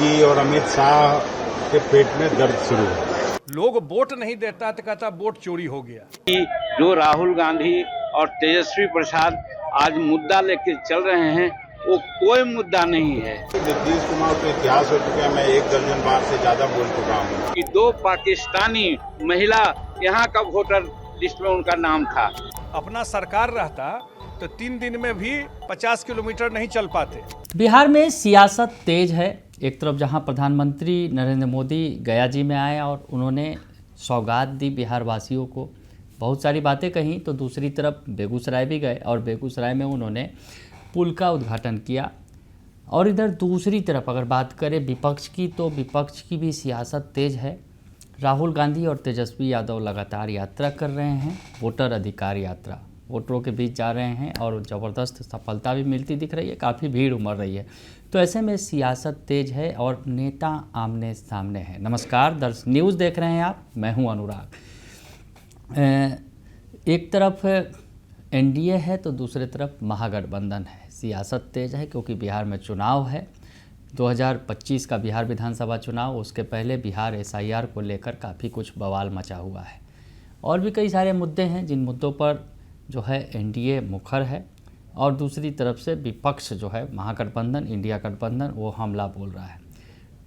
जी और अमित शाह के पेट में दर्द शुरू है। लोग वोट नहीं देता तो कहता वोट चोरी हो गया। कि जो राहुल गांधी और तेजस्वी प्रसाद आज मुद्दा लेके चल रहे हैं वो कोई मुद्दा नहीं है। नीतीश कुमार तो इतिहास हो चुका है, मैं 1 दर्जन बार से ज्यादा बोल चुका हूँ कि 2 पाकिस्तानी महिला यहाँ का वोटर लिस्ट में उनका नाम था। अपना सरकार रहता तो 3 दिन में भी 50 किलोमीटर नहीं चल पाते। बिहार में सियासत तेज है। एक तरफ जहां प्रधानमंत्री नरेंद्र मोदी गया जी में आए और उन्होंने सौगात दी बिहार वासियों को, बहुत सारी बातें कहीं, तो दूसरी तरफ बेगूसराय भी गए और बेगूसराय में उन्होंने पुल का उद्घाटन किया। और इधर दूसरी तरफ अगर बात करें विपक्ष की, तो विपक्ष की भी सियासत तेज है। राहुल गांधी और तेजस्वी यादव लगातार यात्रा कर रहे हैं, वोटर अधिकार यात्रा, वोटरों के बीच जा रहे हैं और ज़बरदस्त सफलता भी मिलती दिख रही है, काफ़ी भीड़ उमड़ रही है। तो ऐसे में सियासत तेज है और नेता आमने सामने हैं। नमस्कार, दर्श न्यूज़ देख रहे हैं आप, मैं हूं अनुराग। एक तरफ एनडीए है तो दूसरी तरफ महागठबंधन है। सियासत तेज है क्योंकि बिहार में चुनाव है, 2025 का बिहार विधानसभा चुनाव। उसके पहले बिहार एसआईआर को लेकर काफ़ी कुछ बवाल मचा हुआ है और भी कई सारे मुद्दे हैं जिन मुद्दों पर जो है एनडीए मुखर है और दूसरी तरफ से विपक्ष जो है महागठबंधन, इंडिया गठबंधन, वो हमला बोल रहा है।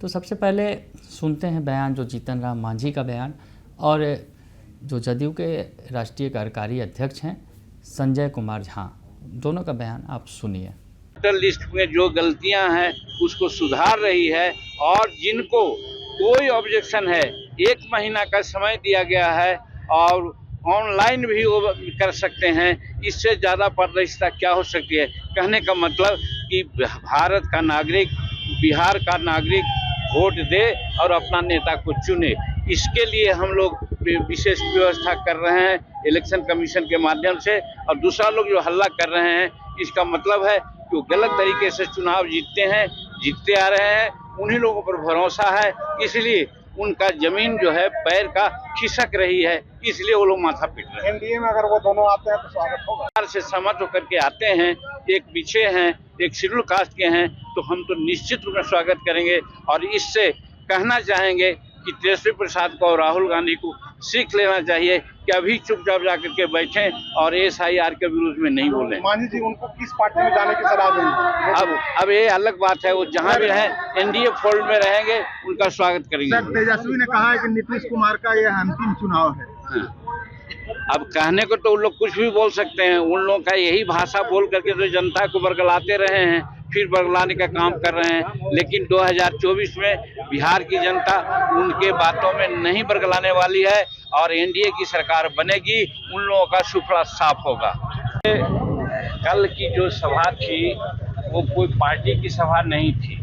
तो सबसे पहले सुनते हैं बयान, जो जीतन राम मांझी का बयान और जो जदयू के राष्ट्रीय कार्यकारी अध्यक्ष हैं संजय कुमार झा, दोनों का बयान आप सुनिए। वोटर लिस्ट में जो गलतियां हैं उसको सुधार रही है और जिनको कोई ऑब्जेक्शन है 1 महीना का समय दिया गया है और ऑनलाइन भी वो कर सकते हैं। इससे ज़्यादा पारदर्शिता क्या हो सकती है? कहने का मतलब कि भारत का नागरिक, बिहार का नागरिक वोट दे और अपना नेता को चुने। इसके लिए हम लोग विशेष व्यवस्था कर रहे हैं इलेक्शन कमीशन के माध्यम से। और दूसरा लोग जो हल्ला कर रहे हैं, इसका मतलब है कि वो गलत तरीके से चुनाव जीतते आ रहे हैं। उन्हीं लोगों पर भरोसा है, इसलिए उनका जमीन जो है पैर का खिसक रही है, इसलिए वो लोग माथा पीट रहे हैं। एनडीए में अगर वो दोनों आते हैं तो स्वागत होगा। से सहमत होकर के आते हैं, एक पीछे हैं, एक शेड्यूल कास्ट के हैं, तो हम तो निश्चित रूप में स्वागत करेंगे। और इससे कहना चाहेंगे कि तेजस्वी प्रसाद को और राहुल गांधी को सीख लेना चाहिए कि अभी चुपचाप जाकर के बैठें और एसआईआर के विरुद्ध में नहीं बोलें। मांझी जी उनको किस पार्टी में जाने की सलाह देंगे? अब ये अलग बात है, वो जहां भी रहें एनडीए फोल्ड में रहेंगे, उनका स्वागत करेंगे। सर, तेजस्वी ने कहा है कि नीतीश कुमार का यह अंतिम चुनाव है। हाँ। अब कहने को तो उन लोग कुछ भी बोल सकते हैं, उन लोगों का यही भाषा बोल करके तो जनता को बरगलाते रहे हैं, फिर बरगलाने का काम कर रहे हैं। लेकिन 2024 में बिहार की जनता उनके बातों में नहीं बरगलाने वाली है और एनडीए की सरकार बनेगी, उन लोगों का सुफड़ा साफ होगा। कल की जो सभा थी वो कोई पार्टी की सभा नहीं थी,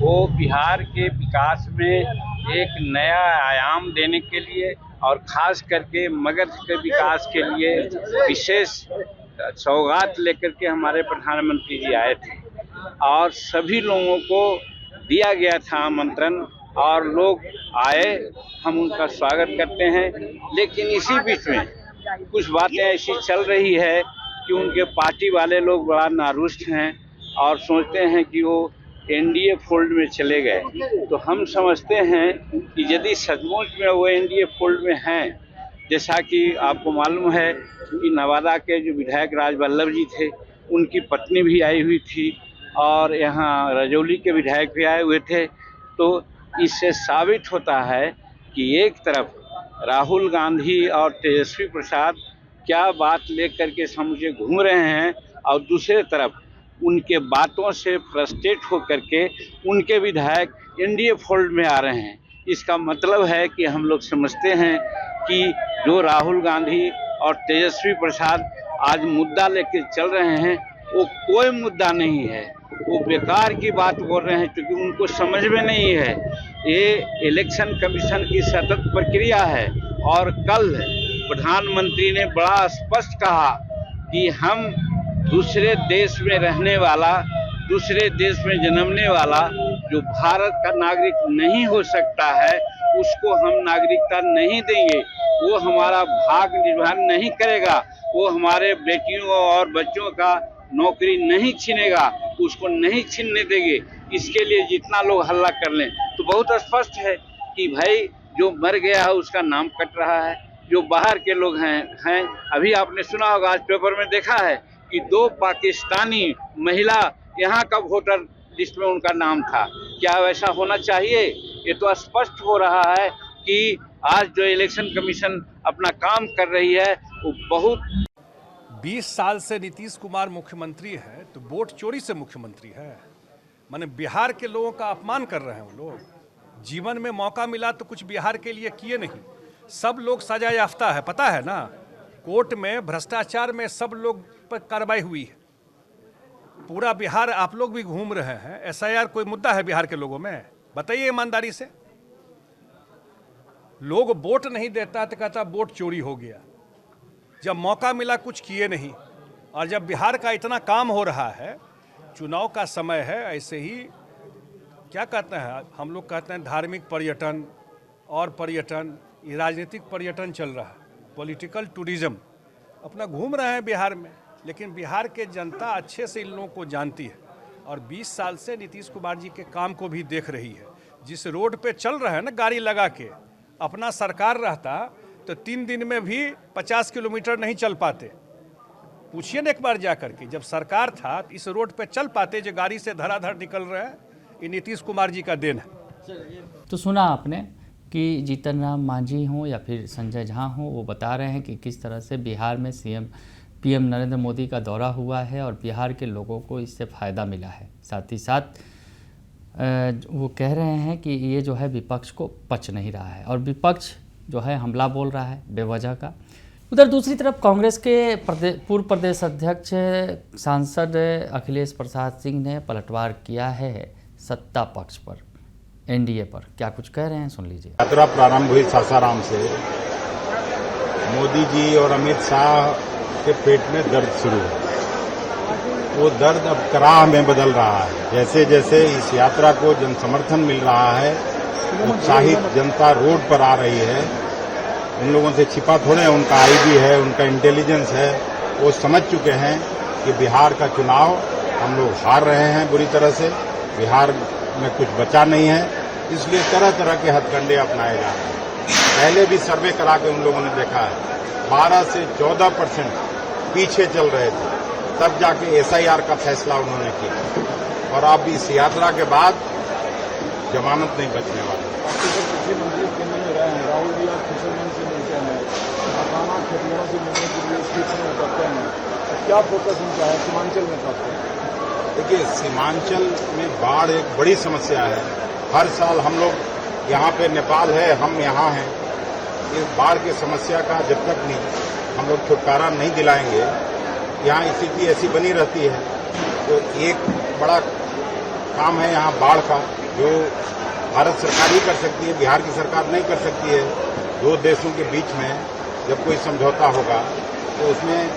वो बिहार के विकास में एक नया आयाम देने के लिए और खास करके मगध के विकास के लिए विशेष सौगात लेकर के हमारे प्रधानमंत्री जी आए थे और सभी लोगों को दिया गया था आमंत्रण और लोग आए, हम उनका स्वागत करते हैं। लेकिन इसी बीच में कुछ बातें ऐसी चल रही है कि उनके पार्टी वाले लोग बड़ा नारुष्ट हैं और सोचते हैं कि वो एनडीए फोल्ड में चले गए। तो हम समझते हैं कि यदि सचमुच में वो एनडीए फोल्ड में हैं, जैसा कि आपको मालूम है कि नवादा के जो विधायक राजवल्लभ जी थे, उनकी पत्नी भी आई हुई थी और यहाँ रजौली के विधायक भी आए हुए थे, तो इससे साबित होता है कि एक तरफ राहुल गांधी और तेजस्वी प्रसाद क्या बात लेकर के समझे घूम रहे हैं और दूसरे तरफ उनके बातों से फ्रस्ट्रेट होकर के उनके विधायक एनडीए फोल्ड में आ रहे हैं। इसका मतलब है कि हम लोग समझते हैं कि जो राहुल गांधी और तेजस्वी प्रसाद आज मुद्दा लेके चल रहे हैं वो कोई मुद्दा नहीं है, वो बेकार की बात बोल रहे हैं, क्योंकि उनको समझ में नहीं है। ये इलेक्शन कमीशन की सतत प्रक्रिया है और कल प्रधानमंत्री ने बड़ा स्पष्ट कहा कि हम दूसरे देश में रहने वाला, दूसरे देश में जन्मने वाला जो भारत का नागरिक नहीं हो सकता है, उसको हम नागरिकता नहीं देंगे। वो हमारा भाग निर्वहन नहीं करेगा, वो हमारे बेटियों और बच्चों का नौकरी नहीं छीनेगा, उसको नहीं छीनने देंगे। इसके लिए जितना लोग हल्ला कर लें, तो बहुत स्पष्ट है कि भाई जो मर गया है उसका नाम कट रहा है। जो बाहर के लोग हैं अभी आपने सुना होगा, आज पेपर में देखा है कि 2 पाकिस्तानी महिला यहाँ का वोटर लिस्ट में उनका नाम था। क्या वैसा होना चाहिए? ये तो स्पष्ट हो रहा है कि आज जो इलेक्शन कमीशन अपना काम कर रही है वो बहुत 20 साल से नीतीश कुमार मुख्यमंत्री है तो वोट चोरी से मुख्यमंत्री है। माने बिहार के लोगों का अपमान कर रहे हैं वो लोग। जीवन में मौका मिला तो कुछ बिहार के लिए किए नहीं। सब लोग सजा याफ्ता है, पता है ना। कोर्ट में भ्रष्टाचार में सब लोग पर कार्रवाई हुई है। पूरा बिहार आप लोग भी घूम रहे हैं। एसआईआर कोई मुद्दा है बिहार के लोगों में? बताइए ईमानदारी से। लोग वोट नहीं देता तो कहता वोट चोरी हो गया। जब मौका मिला कुछ किए नहीं। और जब बिहार का इतना काम हो रहा है, चुनाव का समय है, ऐसे ही क्या कहते हैं हम लोग, कहते हैं धार्मिक पर्यटन और पर्यटन, ये राजनीतिक पर्यटन चल रहा है, पॉलिटिकल टूरिज्म अपना घूम रहे हैं बिहार में। लेकिन बिहार के जनता अच्छे से इन लोगों को जानती है और 20 साल से नीतीश कुमार जी के काम को भी देख रही है। जिस रोड पे चल रहे हैं ना गाड़ी लगा के, अपना सरकार रहता तो 3 दिन में भी 50 किलोमीटर नहीं चल पाते। पूछिए ना एक बार जा करके, जब सरकार था इस रोड पे चल पाते जो गाड़ी से धड़ाधड़ निकल रहे हैं। ये नीतीश कुमार जी का देन है। तो सुना आपने कि जीतन राम मांझी हों या फिर संजय झा हों, वो बता रहे हैं कि किस तरह से बिहार में पीएम नरेंद्र मोदी का दौरा हुआ है और बिहार के लोगों को इससे फ़ायदा मिला है। साथ ही साथ वो कह रहे हैं कि ये जो है विपक्ष को पच नहीं रहा है और विपक्ष जो है हमला बोल रहा है बेवजह का। उधर दूसरी तरफ कांग्रेस के पूर्व प्रदेश अध्यक्ष सांसद अखिलेश प्रसाद सिंह ने पलटवार किया है सत्ता पक्ष पर, एनडीए पर। क्या कुछ कह रहे हैं, सुन लीजिए। यात्रा प्रारंभ हुई सासाराम से। मोदी जी और अमित शाह के पेट में दर्द शुरू है। वो दर्द अब कराह में बदल रहा है। जैसे जैसे इस यात्रा को जन समर्थन मिल रहा है, उत्साहित जनता रोड पर आ रही है। उन लोगों से छिपा थोड़े, उनका आईबी है, उनका इंटेलिजेंस है। वो समझ चुके हैं कि बिहार का चुनाव हम लोग हार रहे हैं बुरी तरह से। बिहार में कुछ बचा नहीं है, इसलिए तरह तरह के हथकंडे अपनाए जा रहे हैं। पहले भी सर्वे करा के उन लोगों ने देखा है 12 से 14% पीछे चल रहे थे, तब जाके एसआईआर का फैसला उन्होंने किया। और अब इस यात्रा के बाद जमानत नहीं बचने वाली। मुख्यमंत्री केंद्र में रहे हैं, राहुल जी और फिशरमैन से मिलते हैं, मकाना खेतियों से मिलने के लिए स्पीच में उतरते हैं। क्या फोकस उनका है सीमांचल में? खास देखिए, सीमांचल में बाढ़ एक बड़ी समस्या है। हर साल हम लोग यहाँ पे नेपाल है, हम यहाँ हैं। इस बाढ़ की समस्या का जब तक नहीं हम लोग छुटकारा नहीं दिलाएंगे, यहाँ स्थिति ऐसी बनी रहती है। तो एक बड़ा काम है यहाँ बाढ़ का, जो भारत सरकार ही कर सकती है, बिहार की सरकार नहीं कर सकती है। 2 देशों के बीच में जब कोई समझौता होगा तो उसमें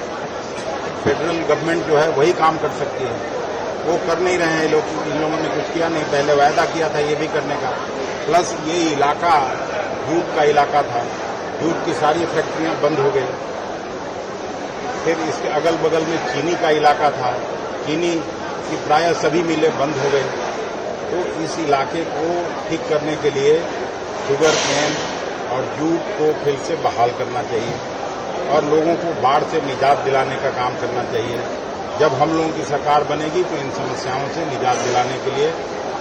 फेडरल गवर्नमेंट जो है वही काम कर सकती है। वो कर नहीं रहे हैं लोग, इन लोगों ने कुछ किया नहीं। पहले वायदा किया था ये भी करने का। प्लस ये इलाका जूट का इलाका था, जूट की सारी फैक्ट्रियां बंद हो गई। फिर इसके अगल बगल में चीनी का इलाका था, चीनी की प्राय सभी मिलें बंद हो गई। तो इस इलाके को ठीक करने के लिए शुगर केन और जूट को फिर से बहाल करना चाहिए और लोगों को बाढ़ से निजात दिलाने का काम करना चाहिए। जब हम लोगों की सरकार बनेगी तो इन समस्याओं से निजात दिलाने के लिए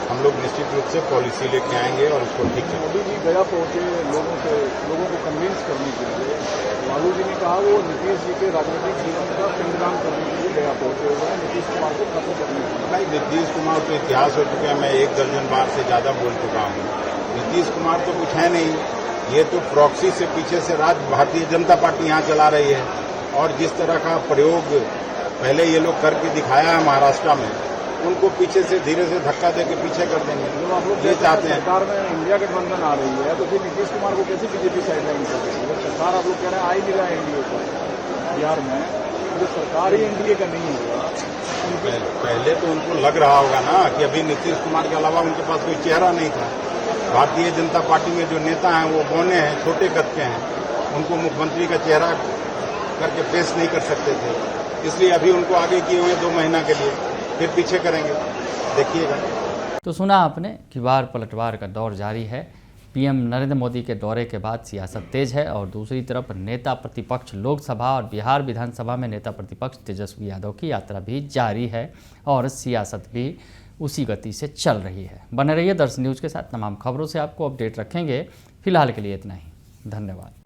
हम लोग निश्चित रूप से पॉलिसी लेके आएंगे और उसको ठीक करेंगे। मोदी जी गया पहुंचे लोगों को कन्विंस करने के लिए। लालू जी ने कहा वो नीतीश जी के राजनीतिक जीवन का पिंडदान करने के लिए गया पहुंचे हुए हैं, नीतीश कुमार को खत्म करने के लिए। नहीं, नीतीश कुमार तो इतिहास हो चुका है। मैं 1 दर्जन बार से ज्यादा बोल चुका हूँ। नीतीश कुमार तो कुछ है नहीं, ये तो प्रॉक्सी से पीछे से भारतीय जनता पार्टी यहाँ चला रही है। और जिस तरह का प्रयोग पहले ये लोग करके दिखाया है महाराष्ट्र में, उनको पीछे से धीरे से धक्का देके पीछे कर देंगे। जो आप लोग ये चाहते हैं। सरकार में इंडिया गठबंधन आ रही है तो फिर नीतीश कुमार को कैसे बीजेपी साइडलाइन कर रही है? सरकार आप लोग कह रहे हैं आ ही नहीं रहा है एनडीए का बिहार में, जो सरकार ही एनडीए का नहीं होगा। पहले तो उनको लग रहा होगा ना कि अभी नीतीश कुमार के अलावा उनके पास कोई चेहरा नहीं था। भारतीय जनता पार्टी में जो नेता हैं वो बौने हैं, छोटे कद के हैं, उनको मुख्यमंत्री का चेहरा करके पेश नहीं कर सकते थे। इसलिए अभी उनको आगे किए हुए 2 महीना के लिए, फिर पीछे करेंगे, देखिएगा। तो सुना आपने कि बार पलटवार का दौर जारी है। पीएम नरेंद्र मोदी के दौरे के बाद सियासत तेज है और दूसरी तरफ नेता प्रतिपक्ष लोकसभा और बिहार विधानसभा में नेता प्रतिपक्ष तेजस्वी यादव की यात्रा भी जारी है और सियासत भी उसी गति से चल रही है। बने रहिए दर्शन न्यूज़ के साथ। तमाम खबरों से आपको अपडेट रखेंगे। फिलहाल के लिए इतना ही। धन्यवाद।